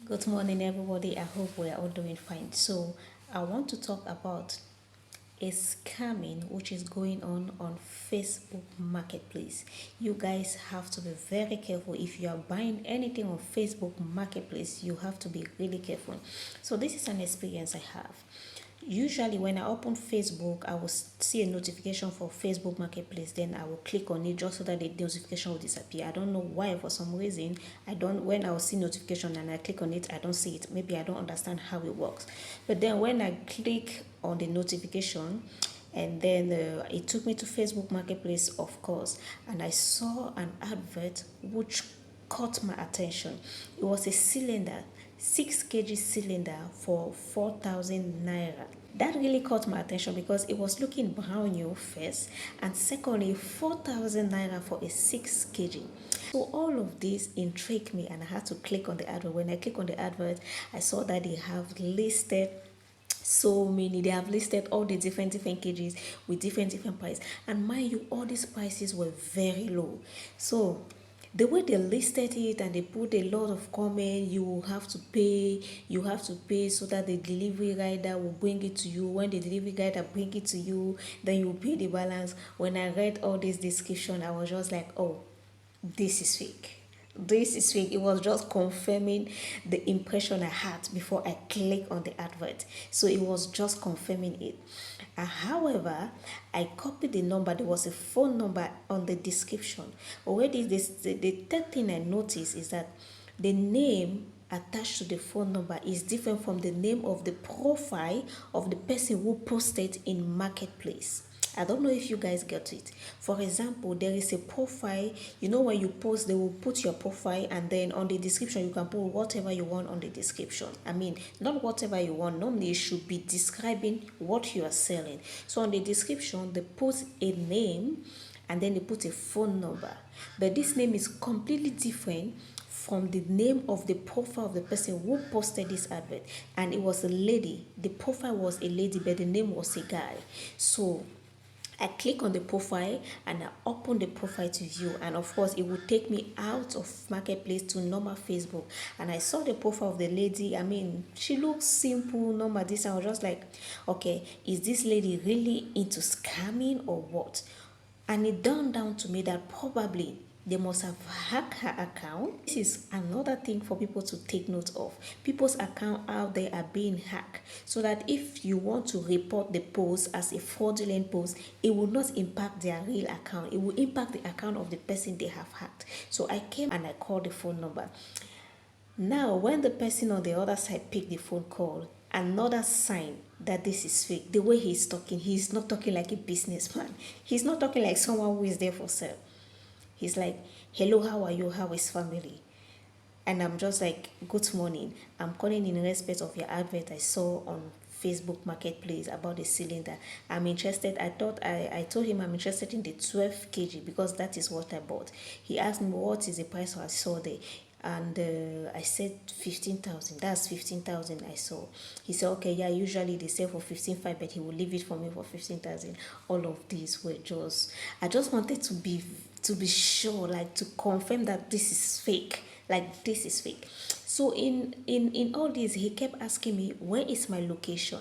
Good morning, everybody. I hope we're all doing fine. So, I want to talk about a scamming which is going on Facebook Marketplace. You guys have to be very careful. If you are buying anything on Facebook Marketplace, you have to be really careful. So, this is an experience I have. Usually when I open Facebook, I will see a notification for Facebook Marketplace. Then I will click on it just so that the notification will disappear. I don't know why. For some reason, I don't. When I will see notification and I click on it, I don't see it. Maybe I don't understand how it works. But then when I click on the notification, and then it took me to Facebook Marketplace, of course, and I saw an advert which caught my attention. It was a cylinder, 6 kg cylinder for 4,000 naira. That really caught my attention because it was looking brand new first, and secondly, 4,000 naira for a 6 kg. So all of this intrigued me, and I had to click on the advert. When I click on the advert, I saw that they have listed so many. They have listed all the different kgs with different price, and mind you, all these prices were very low. So the way they listed it, and they put a lot of comment, you have to pay, so that the delivery rider will bring it to you. When the delivery rider bring it to you, then you pay the balance. When I read all this description, I was just like, oh, this is fake. This is fake. It was just confirming the impression I had before I clicked on the advert. So it was just confirming it. However, I copied the number. There was a phone number on the description. Already, the third thing I noticed is that the name attached to the phone number is different from the name of the profile of the person who posted in Marketplace. I don't know if you guys get it. For example, there is a profile. You know, when you post, they will put your profile, and then on the description, you can put whatever you want on the description. I mean, not whatever you want. Normally, it should be describing what you are selling. So on the description, they put a name, and then they put a phone number. But this name is completely different from the name of the profile of the person who posted this advert. And it was a lady. The profile was a lady, but the name was a guy. So I click on the profile and I open the profile to view, and of course it will take me out of Marketplace to normal Facebook. And I saw the profile of the lady. I mean, she looks simple, normal. This, I was just like, okay, is this lady really into scamming or what? And it dawned down to me that probably they must have hacked her account. This is another thing for people to take note of. People's account out there are being hacked, so that if you want to report the post as a fraudulent post, it will not impact their real account. It will impact the account of the person they have hacked. So I came and I called the phone number. Now, when the person on the other side picked the phone call, another sign that this is fake. The way he's not talking like a businessman. He's not talking like someone who is there for sale. He's like, hello, how are you? How is family? And I'm just like, good morning. I'm calling in respect of your advert I saw on Facebook Marketplace about the cylinder. I'm interested. I told him I'm interested in the 12 kg because that is what I bought. He asked me what is the price I saw there. And I said 15,000. That's 15,000 I saw. He said, okay, yeah, usually they sell for 15,500, but he will leave it for me for 15,000. All of these were just, I just wanted to be sure, like to confirm that this is fake. Like this is fake. So in all this, he kept asking me, where is my location?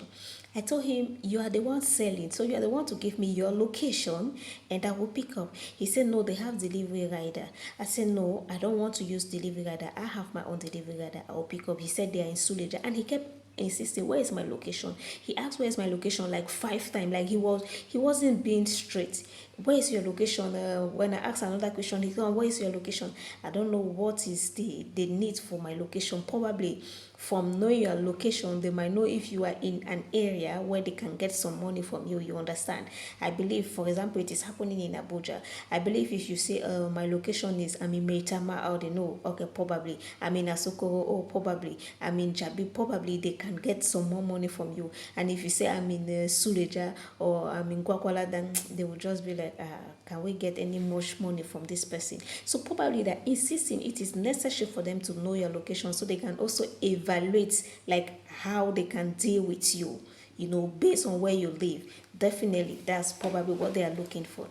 I told him, you are the one selling, so you are the one to give me your location and I will pick up. He said, no, they have delivery rider. I said, no, I don't want to use delivery rider. I have my own delivery rider. I will pick up. He said they are in Suleja, and he kept insisting, where is my location? He asked where is my location like 5 times. Like he wasn't being straight. Where is your location? When I asked another question, he said, where is your location? I don't know what is the need for my location. Probably from knowing your location, they might know if you are in an area where they can get some money from you. You understand? I believe, for example, it is happening in Abuja. I believe if you say, my location is, I'm in Meitama, or they know, okay, probably I'm in Asokoro, oh, probably I'm in Jabi, probably they can get some more money from you. And if you say I'm in Suleja or I'm in Kwakwala, then they will just be like, can we get any much money from this person? So probably they're insisting it is necessary for them to know your location, so they can also evaluate like how they can deal with you, based on where you live. Definitely, that's probably what they are looking for.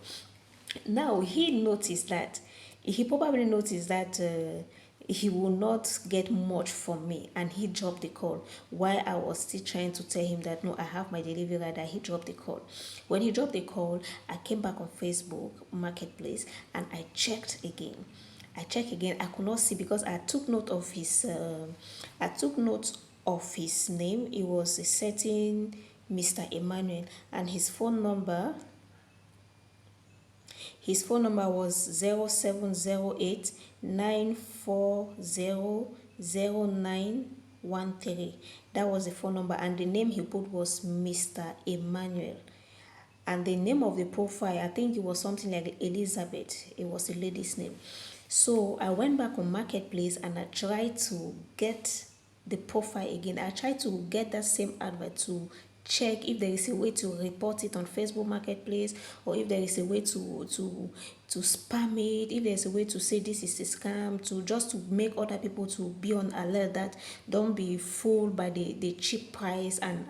Now he probably noticed that he will not get much from me, and he dropped the call while I was still trying to tell him that no, I have my delivery rider. He dropped the call. When he dropped the call, I came back on Facebook Marketplace and I checked again. I could not see because I took note of his name. It was a certain Mr. Emmanuel, and his phone number was 0708 940 0913. That was the phone number, and the name he put was Mr. Emmanuel. And the name of the profile, I think it was something like Elizabeth. It was a lady's name. So I went back on Marketplace and I tried to get the profile again. I tried to get that same advert to check if there is a way to report it on Facebook Marketplace, or if there is a way to spam it, if there's a way to say this is a scam, to just to make other people to be on alert that don't be fooled by the cheap price. And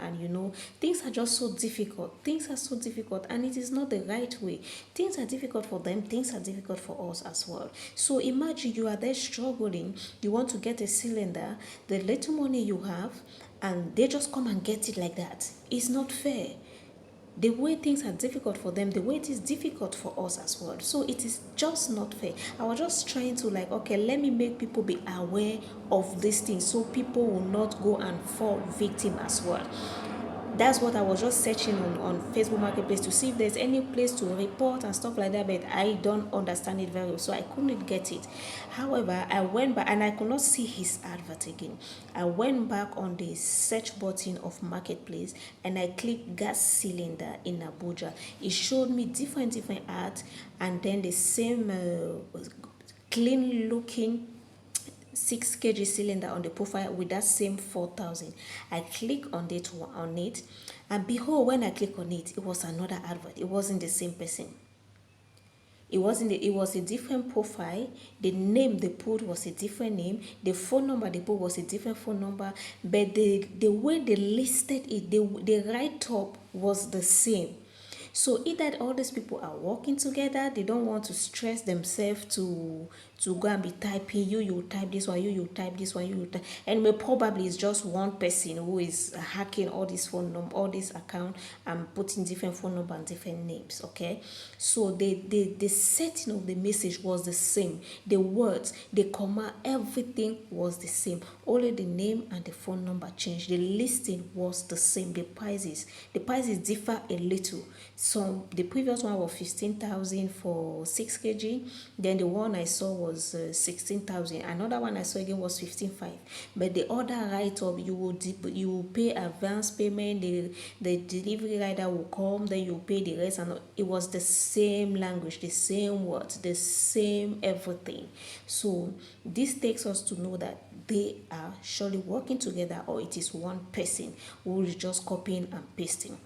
things are just so difficult. Things are so difficult, and it is not the right way. Things are difficult for them, things are difficult for us as well. So imagine you are there struggling, you want to get a cylinder, the little money you have, and they just come and get it like that. It's not fair. The way things are difficult for them, the way it is difficult for us as well. So it is just not fair. I was just trying to okay, let me make people be aware of these things so people will not go and fall victim as well. That's what I was just searching on Facebook Marketplace to see if there's any place to report and stuff like that, but I don't understand it very well, so I couldn't get it. However, I went back and I could not see his advert again. I went back on the search button of Marketplace and I clicked gas cylinder in Abuja. It showed me different ads, and then the same clean looking 6 kg cylinder on the profile with that same 4,000. I click on it, and behold, when I click on it, it was another advert. It wasn't the same person. It was a different profile. The name they put was a different name. The phone number they put was a different phone number. But the way they listed it, the write up was the same. So either all these people are working together, they don't want to stress themselves to go and be typing, you type this one, you type this one, you type, and probably it's just one person who is hacking all these phone number, all this account, and putting different phone number and different names. Okay, so the setting of the message was the same, the words, the comma, everything was the same, only the name and the phone number changed. The listing was the same. The prices differ a little. So the previous one was 15,000 for 6 kg. Then the one I saw was 16,000. Another one I saw again was 15,500. But the other write-up, you will pay advance payment. The delivery rider will come, then you pay the rest, and it was the same language, the same words, the same everything. So this takes us to know that they are surely working together, or it is one person who is just copying and pasting.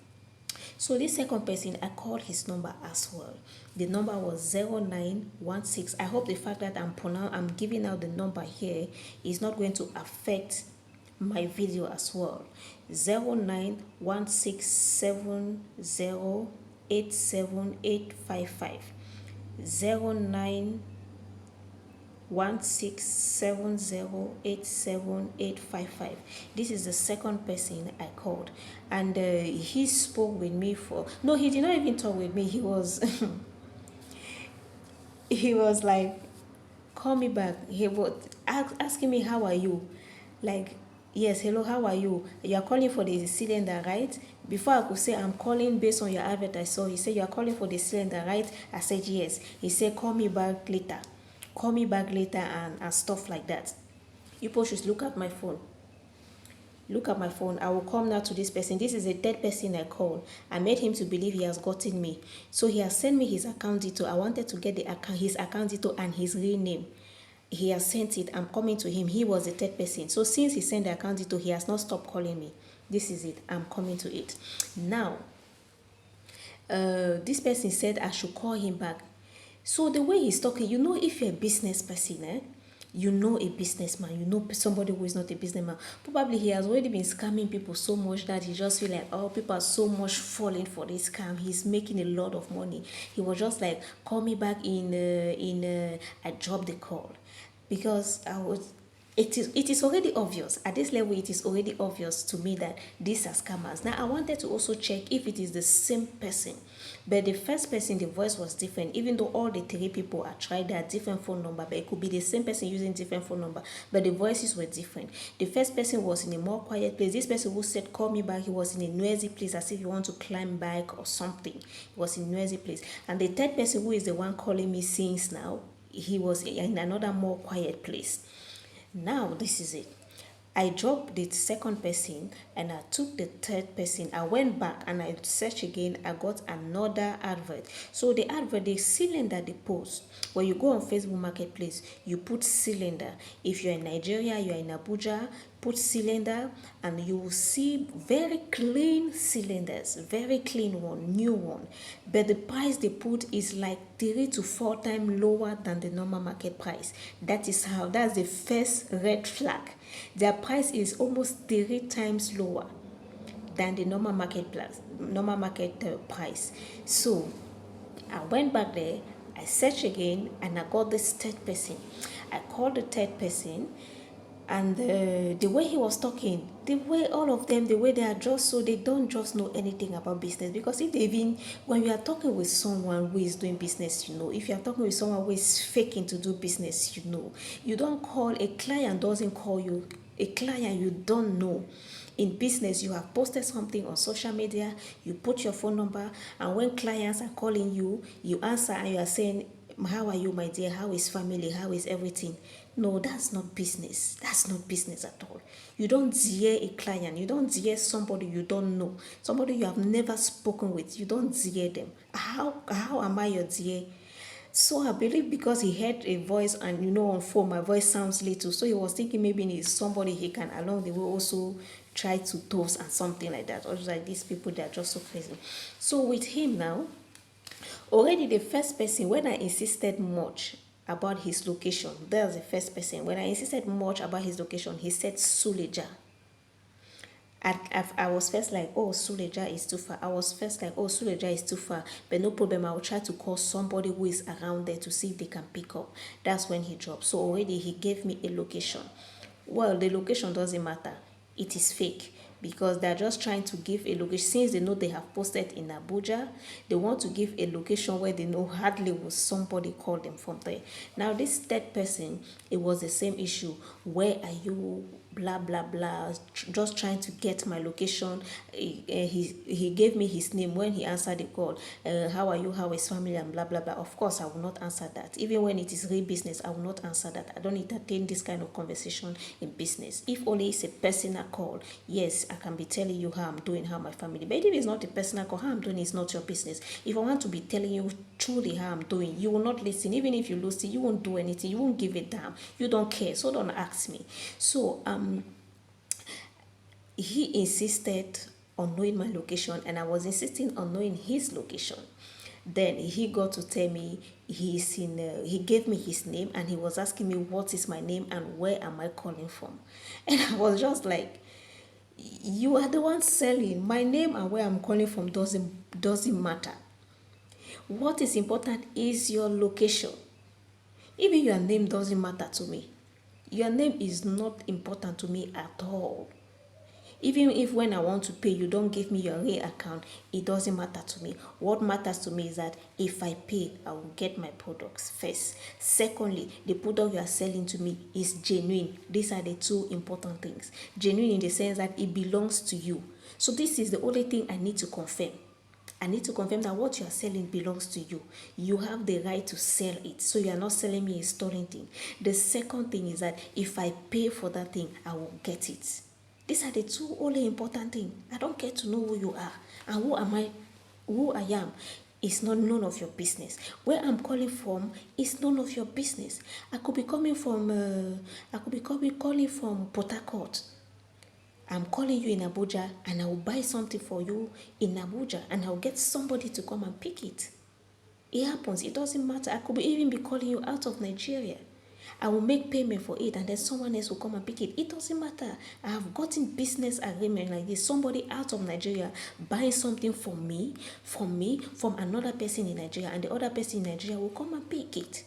So this second person, I called his number as well. The number was 0916. I hope the fact that I'm giving out the number here is not going to affect my video as well. 0916708785. 0916708785. This is the second person I called, and he spoke with me for no, he did not even talk with me. He was he was like, call me back. He was asking me, how are you? Like, yes, hello, how are you? You are calling for the cylinder, right? Before I could say I'm calling based on your advert I saw, he said you are calling for the cylinder, right? I said yes. He said call me back later. Call me back later, and stuff like that. You people should look at my phone. Look at my phone. I will come now to this person. This is a third person I called. I made him to believe he has gotten me. So he has sent me his account detail. I wanted to get his account detail and his real name. He has sent it. I'm coming to him. He was the third person. So since he sent the account detail, he has not stopped calling me. This is it. I'm coming to it. Now, this person said I should call him back. So the way he's talking, if you're a business person, a businessman, somebody who is not a businessman, probably he has already been scamming people so much that he just feel like, oh, people are so much falling for this scam. He's making a lot of money. He was just like, call me back I dropped the call. because it is already obvious at this level. It is already obvious to me that these are scammers. Now I wanted to also check if it is the same person, but the first person, the voice was different. Even though all the three people are tried their different phone number, but it could be the same person using different phone number, but the voices were different. The first person was in a more quiet place. This person who said call me back, he was in a noisy place, as if you want to climb back or something. He was in a noisy place. And the third person, who is the one calling me since now, he was in another more quiet place. Now this is it. I dropped the second person and I took the third person. I went back and I searched again. I got another advert. So the advert, the cylinder they post. When you go on Facebook Marketplace, you put cylinder. If you're in Nigeria, you're in Abuja, put cylinder and you will see very clean cylinders, very clean one, new one. But the price they put is like 3 to 4 times lower than the normal market price. That's the first red flag. Their price is almost 3 times lower than the normal market price. So I went back there, I searched again, and I got this third person. I called the third person, and the way he was talking, the way all of them, the way they are just so they don't just know anything about business. Because if they even, when you are talking with someone who is doing business, if you are talking with someone who is faking to do business, you don't call a client, doesn't call you a client you don't know. In business, you have posted something on social media, you put your phone number, and when clients are calling you, you answer and you are saying, how are you, my dear? How is family? How is everything? No, that's not business. That's not business at all. You don't dare a client. You don't dare somebody you don't know. Somebody you have never spoken with. You don't dare them. How am I your dear? So I believe because he heard a voice and on phone my voice sounds little, so he was thinking maybe it's somebody he can along the way also try to toast and something like that. Or just like these people, they are just so crazy. So with him now, already the first person, when I insisted much about his location, there's the first person. When I insisted much about his location, he said Suleja. I was first like, oh, Suleja is too far. I was first like, oh, Suleja is too far. But no problem, I will try to call somebody who is around there to see if they can pick up. That's when he dropped. So already he gave me a location. Well, the location doesn't matter. It is fake because they're just trying to give a location. Since they know they have posted in Abuja, they want to give a location where they know hardly will somebody call them from there. Now, this third person, it was the same issue. Where are you? Blah blah blah, just trying to get my location. He gave me his name when he answered the call. How are you? How is family? And blah blah blah. Of course I will not answer that. Even when it is real business, I will not answer that. I don't entertain this kind of conversation in business. If only it's a personal call, yes, I can be telling you how I'm doing, how my family. But if it's not a personal call, how I'm doing is not your business. If I want to be telling you truly how I'm doing, you will not listen. Even if you listen, you won't do anything. You won't give a damn. You don't care. So don't ask me. So he insisted on knowing my location and I was insisting on knowing his location. Then he got to tell me he gave me his name and he was asking me what is my name and where am I calling from. And I was just like, you are the one selling. My name and where I'm calling from doesn't matter. What is important is your location. Even your name doesn't matter to me. Your name is not important to me at all. Even if when I want to pay, you don't give me your real account, it doesn't matter to me. What matters to me is that if I pay, I will get my products first. Secondly, the product you are selling to me is genuine. These are the two important things. Genuine in the sense that it belongs to you. So this is the only thing I need to confirm. I need to confirm that what you are selling belongs to you. You have the right to sell it. So you are not selling me a stolen thing. The second thing is that if I pay for that thing, I will get it. These are the two only important things. I don't get to know who you are and who I am. It's not none of your business. Where I'm calling from is none of your business. I could be calling from Port Harcourt. I'm calling you in Abuja and I will buy something for you in Abuja and I'll get somebody to come and pick it. It happens. It doesn't matter. I could even be calling you out of Nigeria. I will make payment for it and then someone else will come and pick it. It doesn't matter. I have gotten business agreement like this. Somebody out of Nigeria buying something from me, from another person in Nigeria, and the other person in Nigeria will come and pick it.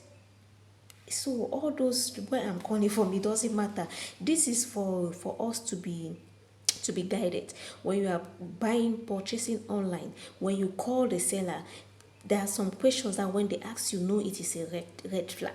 So all those where I'm calling from, it doesn't matter. This is for us to be guided. When you are buying, purchasing online, when you call the seller, there are some questions that when they ask you, know it is a red flag.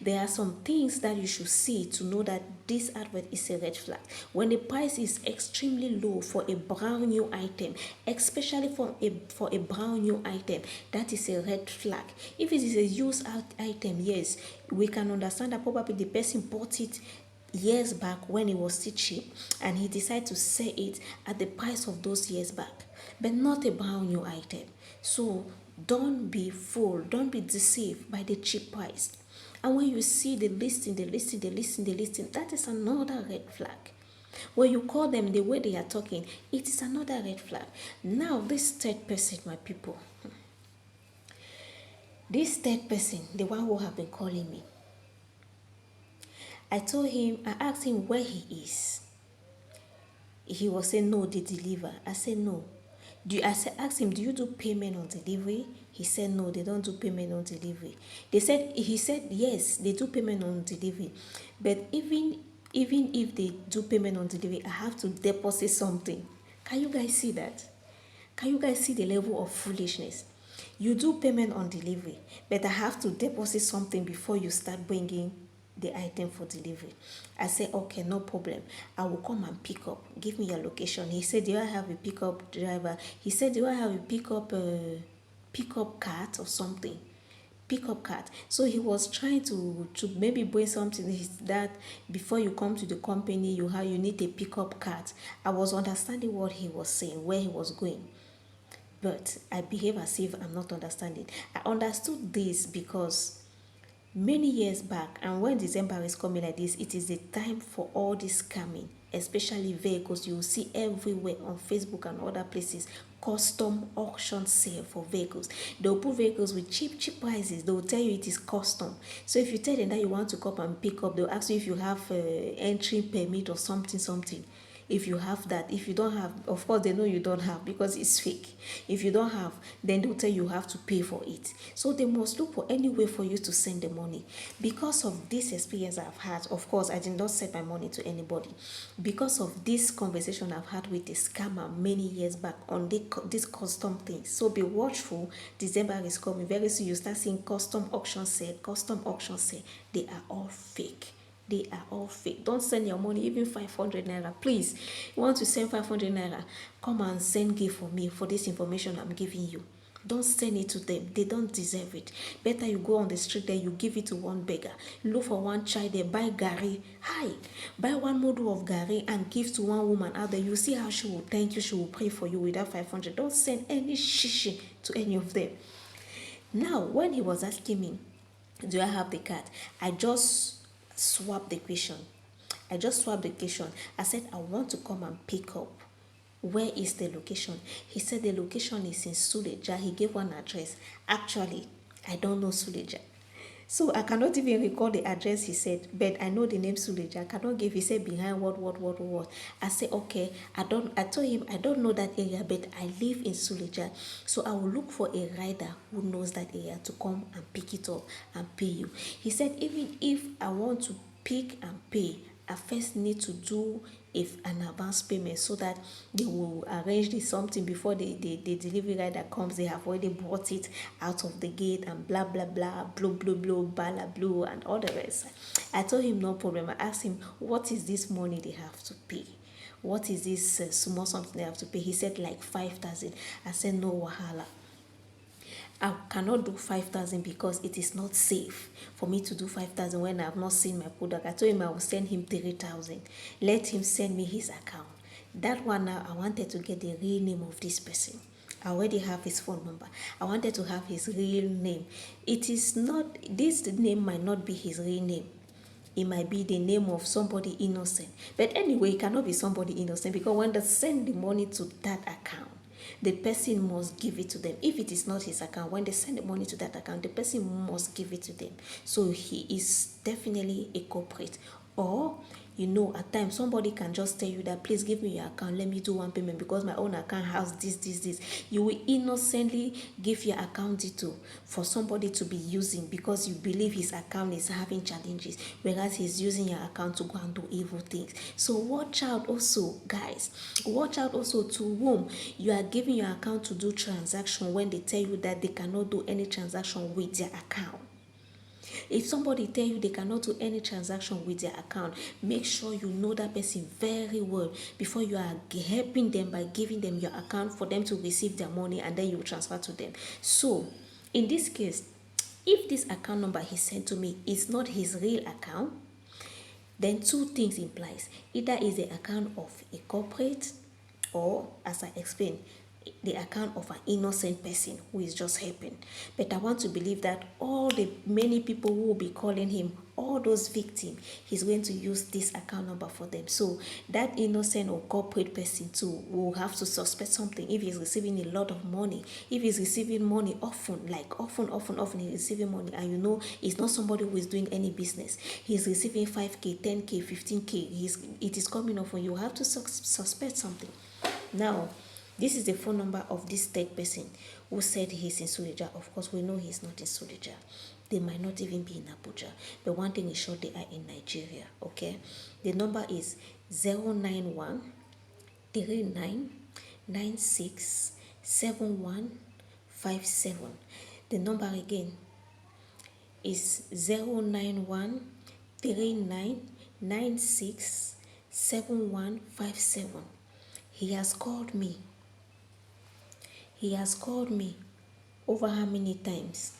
There are some things that you should see to know that this advert is a red flag. When the price is extremely low for a brand new item, especially for a brand new item, that is a red flag. If it is a used item, yes, we can understand that probably the person bought it years back when it was still cheap, and he decided to sell it at the price of those years back, but not a brand new item. So don't be fooled, don't be deceived by the cheap price. And when you see the listing, that is another red flag. When you call them the way they are talking, it is another red flag. Now, this third person, my people, this third person, the one who have been calling me, I asked him where he is. He was saying, no, they deliver. I said, no. Asked him, do you do payment on delivery? He said, no, they don't do payment on delivery. He said, yes, they do payment on delivery. But even if they do payment on delivery, I have to deposit something. Can you guys see that? Can you guys see the level of foolishness? You do payment on delivery, but I have to deposit something before you start bringing the item for delivery. I said, okay, no problem. I will come and pick up. Give me your location. He said, do I have a pickup driver? He said, do I have a pickup cart or something? Pickup cart. So he was trying to maybe bring something that before you come to the company, you need a pickup cart. I was understanding what he was saying, where he was going, but I behave as if I'm not understanding. I understood this because many years back, and when December is coming like this, it is the time for all this scamming, especially vehicles. You will see everywhere on Facebook and other places, custom auction sale for vehicles. They'll put vehicles with cheap prices. They'll tell you it is custom. So if you tell them that you want to come and pick up, they'll ask you if you have entry permit or something. If you have that, if you don't have, of course they know you don't have because it's fake. If you don't have, then they'll tell you have to pay for it. So they must look for any way for you to send the money. Because of this experience I've had, of course I did not send my money to anybody. Because of this conversation I've had with a scammer many years back on this custom thing. So be watchful. December is coming very soon. You start seeing custom auction sale. They are all fake. They are all fake. Don't send your money, even 500 naira. Please, you want to send 500 naira, come and send gift for me for this information I'm giving you. Don't send it to them. They don't deserve it. Better you go on the street there, you give it to one beggar. Look for one child there, buy gari. Hi, buy one model of gari and give to one woman out there. You see how she will thank you, she will pray for you with that 500. Don't send any shishi to any of them. Now, when he was asking me, do I have the card? I just swapped the question. I said, I want to come and pick up. Where is the location? He said the location is in Suleja. He gave one address. Actually, I don't know Suleja. So I cannot even recall the address he said, but I know the name Suleja. I cannot give. He said behind what. I said, okay, I told him I don't know that area, but I live in Suleja. So I will look for a rider who knows that area to come and pick it up and pay you. He said, even if I want to pick and pay, I first need to do an advance payment so that they will arrange this something before the delivery rider comes. They have already brought it out of the gate and blah blah blah, blue, blah blue, and all the rest. I told him no problem. I asked him, what is this money they have to pay? What is this small something they have to pay? He said like 5,000. I said no wahala. I cannot do 5,000 because it is not safe for me to do 5,000 when I have not seen my product. I told him I will send him 3,000. Let him send me his account. That one now, I wanted to get the real name of this person. I already have his phone number. I wanted to have his real name. It is not, this name might not be his real name. It might be the name of somebody innocent. But anyway, it cannot be somebody innocent because when they send the money to that account, the person must give it to them. If it is not his account, when they send the money to that account, the person must give it to them. So he is definitely a culprit. Or At times somebody can just tell you that, please give me your account, let me do one payment because my own account has this. You will innocently give your account detail for somebody to be using because you believe his account is having challenges, whereas he's using your account to go and do evil things. So watch out also, guys. Watch out also to whom you are giving your account to do transaction when they tell you that they cannot do any transaction with their account. If somebody tell you they cannot do any transaction with their account, make sure you know that person very well before you are helping them by giving them your account for them to receive their money and then you transfer to them. So in this case, if this account number he sent to me is not his real account, then two things implies. Either is the account of a corporate, or as I explained, the account of an innocent person who is just helping. But I want to believe that all the many people who will be calling him, all those victims, he's going to use this account number for them. So that innocent or corporate person too will have to suspect something if he's receiving a lot of money. If he's receiving money often, like often he's receiving money, and it's not somebody who is doing any business. He's receiving 5K, 10K, 15K. It is coming off, and you have to suspect something. Now, this is the phone number of this third person who said he's in Suleja. Of course, we know he's not in Suleja. They might not even be in Abuja. But one thing is sure, they are in Nigeria, okay? The number is 091 39 96 7157. The number again is 091 39 96 7157. He has called me. He has called me over how many times?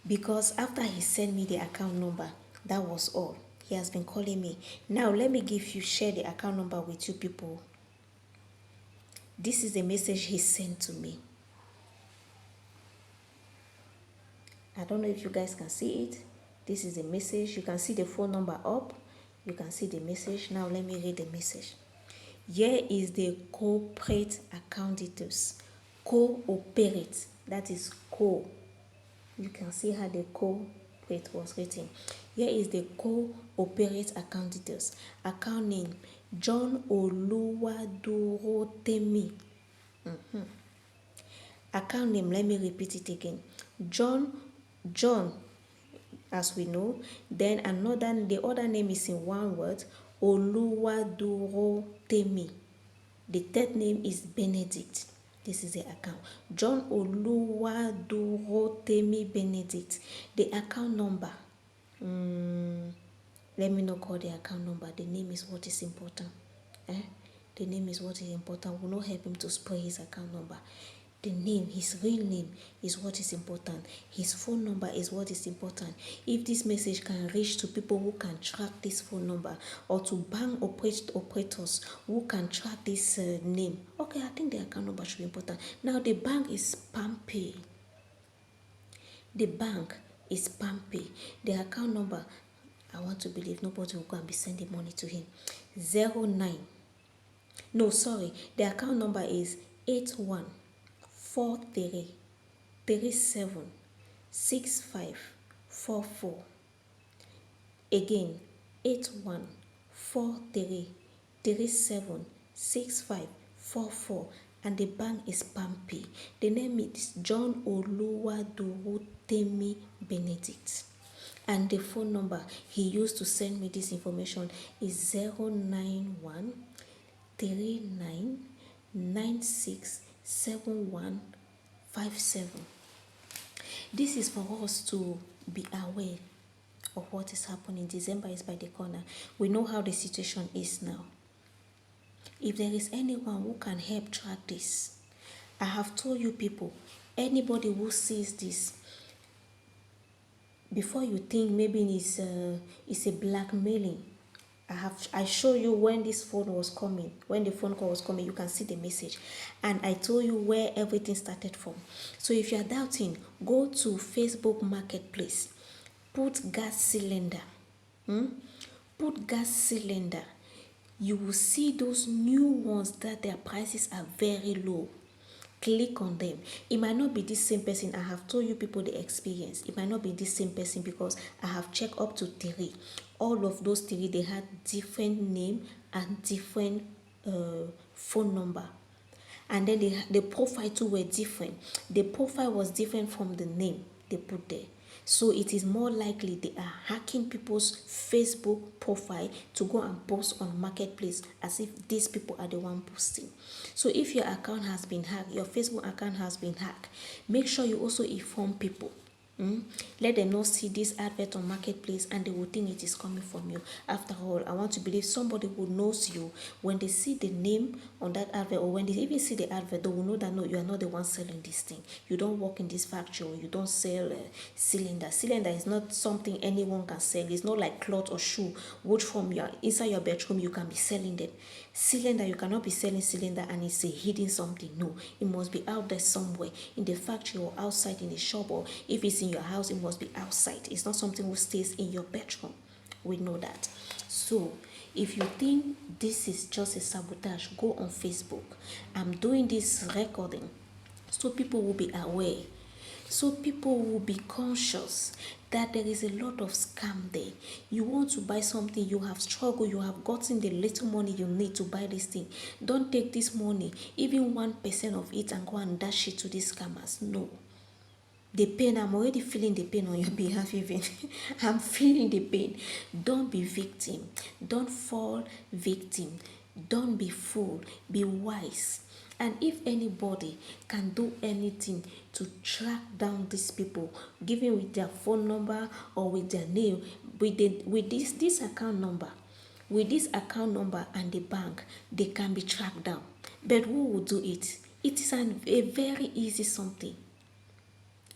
Because after he sent me the account number, that was all. He has been calling me. Now let me share the account number with you people. This is the message he sent to me. I don't know if you guys can see it. This is the message. You can see the phone number up. You can see the message. Now let me read the message. Here is the corporate account details. Cooperate. That is co. You can see how the corporate was written. Here is the cooperate account details. Account name John Oluwadurotemi. Account name, let me repeat it again. John, as we know. Then the other name is in one word. Oluwadurotemi. The third name is Benedict. This is the account. John Oluwadurotemi Benedict. The account number. Let me not call the account number. The name is what is important. The name is what is important. We will not help him to spell his account number. The name, his real name, is what is important. His phone number is what is important. If this message can reach to people who can track this phone number, or to bank operators who can track this name, okay, I think the account number should be important. Now the bank is PalmPay. The bank is PalmPay. The account number, I want to believe nobody will go and be sending money to him. The account number is 8143376544. Again, 8143376544. And the bank is PalmPay. The name is John Oluwadurotemi Benedict. And the phone number he used to send me this information is 091 39 96 7157. This is for us to be aware of what is happening. December is by the corner. We know how the situation is now. If there is anyone who can help track this, I have told you people, anybody who sees this, before you think maybe it's a blackmailing, I show you when this phone was coming, when the phone call was coming, you can see the message. And I told you where everything started from. So if you are doubting, go to Facebook Marketplace. Put gas cylinder. Put gas cylinder. You will see those new ones that their prices are very low. click on them. It might not be this same person. I have told you people the experience. It might not be this same person because I have checked up to 3. All of those 3, they had different name and different phone number. And then the profile too were different. The profile was different from the name they put there. So it is more likely they are hacking people's Facebook profile to go and post on marketplace as if these people are the one posting. So if your account has been hacked, your Facebook account has been hacked, make sure you also inform people. Let them not see this advert on marketplace and they will think it is coming from you. After all, I want to believe somebody who knows you, when they see the name on that advert, or when they even see the advert, they will know that no, you are not the one selling this thing. You don't work in this factory, or you don't sell cylinder. Cylinder is not something anyone can sell. It's not like cloth or shoe, which from your inside your bedroom you can be selling them. Cylinder, you cannot be selling cylinder and it's a hidden something. No, it must be out there somewhere in the factory or outside in the shop, or if it's in your house, it must be outside. It's not something that stays in your bedroom. We know that. So if you think this is just a sabotage, go on Facebook. I'm doing this recording so people will be aware, so people will be conscious that there is a lot of scam there. You want to buy something, you have struggled, you have gotten the little money you need to buy this thing. Don't take this money, even 1% of it, and go and dash it to these scammers. No. The pain, I'm already feeling the pain on your behalf even. I'm feeling the pain. Don't be victim. Don't fall victim. Don't be fool. Be wise. And if anybody can do anything to track down these people, given with their phone number or with their name, with this account number, and the bank, they can be tracked down. But who will do it? It is a very easy something.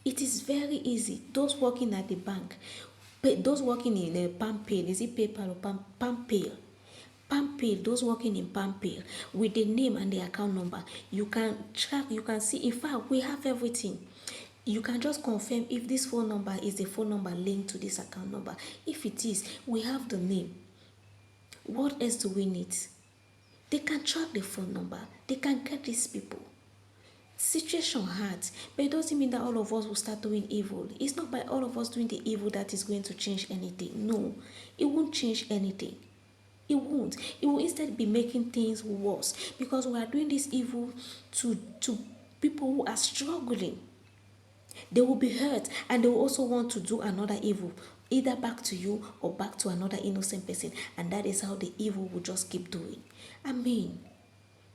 It is very easy. Those working at the bank, those working in PalmPay, is it PayPal or PalmPay? PalmPay, those working in PalmPay, with the name and the account number, you can track, you can see. In fact, we have everything. You can just confirm if this phone number is the phone number linked to this account number. If it is, we have the name. What else do we need? They can track the phone number. They can get these people. Situation hard, but it doesn't mean that all of us will start doing evil. It's not by all of us doing the evil that is going to change anything. No, it won't change anything. It won't. It will instead be making things worse, because we are doing this evil to people who are struggling. They will be hurt, and they will also want to do another evil, either back to you or back to another innocent person, and that is how the evil will just keep doing. I mean,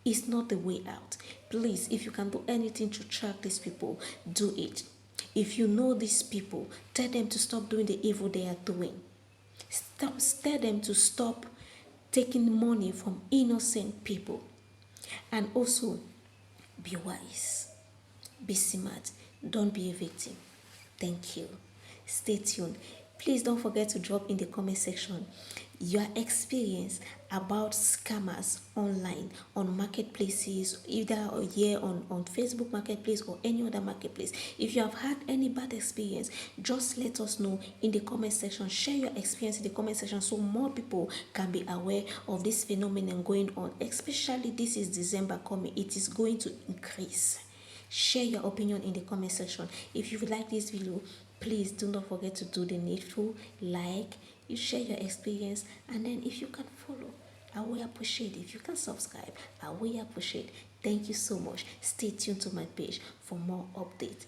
it's not the way out. Please, if you can do anything to track these people, do it. If you know these people, tell them to stop doing the evil they are doing. Tell them to stop taking money from innocent people. And also, be wise. Be smart. Don't be a victim. Thank you. Stay tuned. Please don't forget to drop in the comment section your experience about scammers online, on marketplaces, either here on Facebook marketplace or any other marketplace. If you have had any bad experience, just let us know in the comment section. Share your experience in the comment section so more people can be aware of this phenomenon going on. Especially this is December coming, it is going to increase. Share your opinion in the comment section. If you like this video, please do not forget to do the needful, like, you share your experience, and then if you can follow, I will appreciate. If you can subscribe, I will appreciate. Thank you so much. Stay tuned to my page for more updates.